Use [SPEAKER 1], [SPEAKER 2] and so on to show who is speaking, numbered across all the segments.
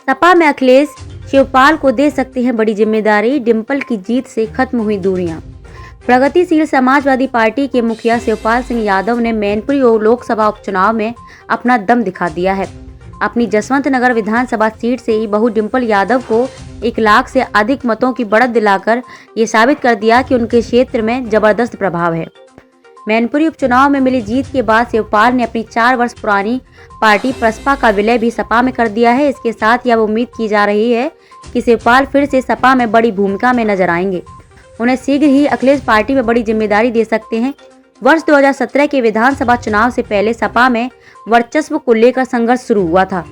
[SPEAKER 1] सपा में अखिलेश शिवपाल को दे सकते हैं बड़ी जिम्मेदारी, डिंपल की जीत से खत्म हुई दूरियां। प्रगतिशील समाजवादी पार्टी के मुखिया शिवपाल सिंह यादव ने मैनपुरी लोकसभा उपचुनाव में अपना दम दिखा दिया है। अपनी जसवंत नगर विधानसभा सीट से ही बहू डिंपल यादव को 1 लाख से अधिक मतों की बढ़त दिलाकर ये साबित कर दिया कि उनके क्षेत्र में जबरदस्त प्रभाव है। मैनपुरी उपचुनाव में मिली जीत के बाद शिवपाल ने अपनी 4 वर्ष पुरानी पार्टी प्रसपा का विलय भी सपा में कर दिया है। इसके साथ ही अब उम्मीद की जा रही है कि शिवपाल फिर से सपा में बड़ी भूमिका में नजर आएंगे। उन्हें शीघ्र ही अखिलेश पार्टी में बड़ी जिम्मेदारी दे सकते हैं। वर्ष 2017 के विधानसभा चुनाव से पहले सपा में वर्चस्व को लेकर संघर्ष शुरू हुआ था।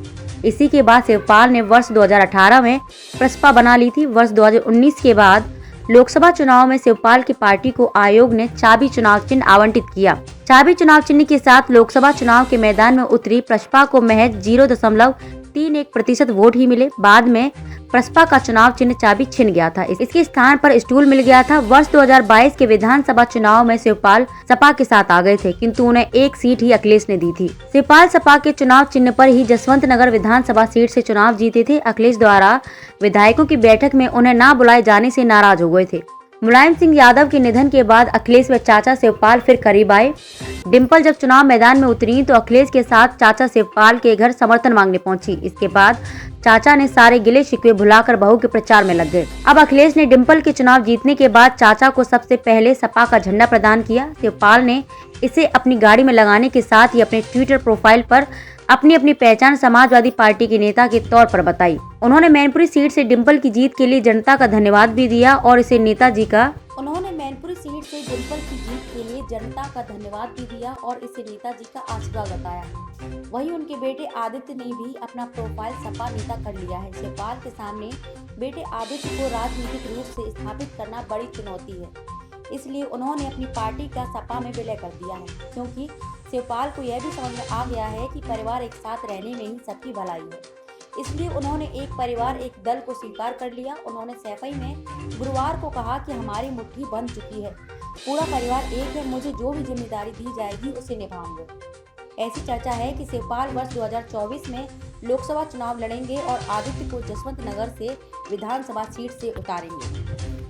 [SPEAKER 1] इसी के बाद शिवपाल ने वर्ष 2018 में प्रसपा बना ली थी। वर्ष 2019 के बाद लोकसभा चुनाव में शिवपाल की पार्टी को आयोग ने चाबी चुनाव चिन्ह आवंटित किया। चाबी चुनाव चिन्ह के साथ लोकसभा चुनाव के मैदान में उतरी प्रसपा को महज 0.31% वोट ही मिले। बाद में प्रसपा का चुनाव चिन्ह चाबी छिन गया था, इसके स्थान पर स्टूल मिल गया था। वर्ष 2022 के विधानसभा चुनाव में शिवपाल सपा के साथ आ गए थे, किंतु उन्हें 1 सीट ही अखिलेश ने दी थी। शिवपाल सपा के चुनाव चिन्ह पर ही जसवंत नगर विधानसभा सीट से चुनाव जीते थे। अखिलेश द्वारा विधायकों की बैठक में उन्हें न बुलाए जाने से नाराज हो गए थे। मुलायम सिंह यादव के निधन के बाद अखिलेश व चाचा शिवपाल फिर करीब आए। डिंपल जब चुनाव मैदान में उतरी तो अखिलेश के साथ चाचा शिवपाल के घर समर्थन मांगने पहुंची। इसके बाद चाचा ने सारे गिले शिकवे भुलाकर बहू के प्रचार में लग गए। अब अखिलेश ने डिंपल के चुनाव जीतने के बाद चाचा को सबसे पहले सपा का झंडा प्रदान किया। शिवपाल ने इसे अपनी गाड़ी में लगाने के साथ ही अपने ट्विटर प्रोफाइल पर अपनी पहचान समाजवादी पार्टी के नेता के तौर पर बताई। उन्होंने मैनपुरी सीट से डिंपल की जीत के लिए जनता का धन्यवाद भी दिया और इसे नेताजी का आशीर्वाद बताया। वहीं उनके बेटे आदित्य ने भी अपना प्रोफाइल सपा नेता कर लिया है। शिवपाल के सामने बेटे आदित्य को राजनीतिक रूप से स्थापित करना बड़ी चुनौती है, इसलिए उन्होंने अपनी पार्टी का सपा में विलय कर दिया है, क्योंकि शिवपाल को यह भी समझ में आ गया है कि परिवार एक साथ रहने में ही सबकी भलाई है। इसलिए उन्होंने एक परिवार एक दल को स्वीकार कर लिया। उन्होंने सैफई में गुरुवार को कहा कि हमारी मुट्ठी बंध चुकी है, पूरा परिवार एक है, मुझे जो भी जिम्मेदारी दी जाएगी उसे निभाऊंगा। ऐसी चर्चा है कि शिवपाल वर्ष 2024 में लोकसभा चुनाव लड़ेंगे और आदित्य को जसवंत नगर से विधानसभा सीट से उतारेंगे।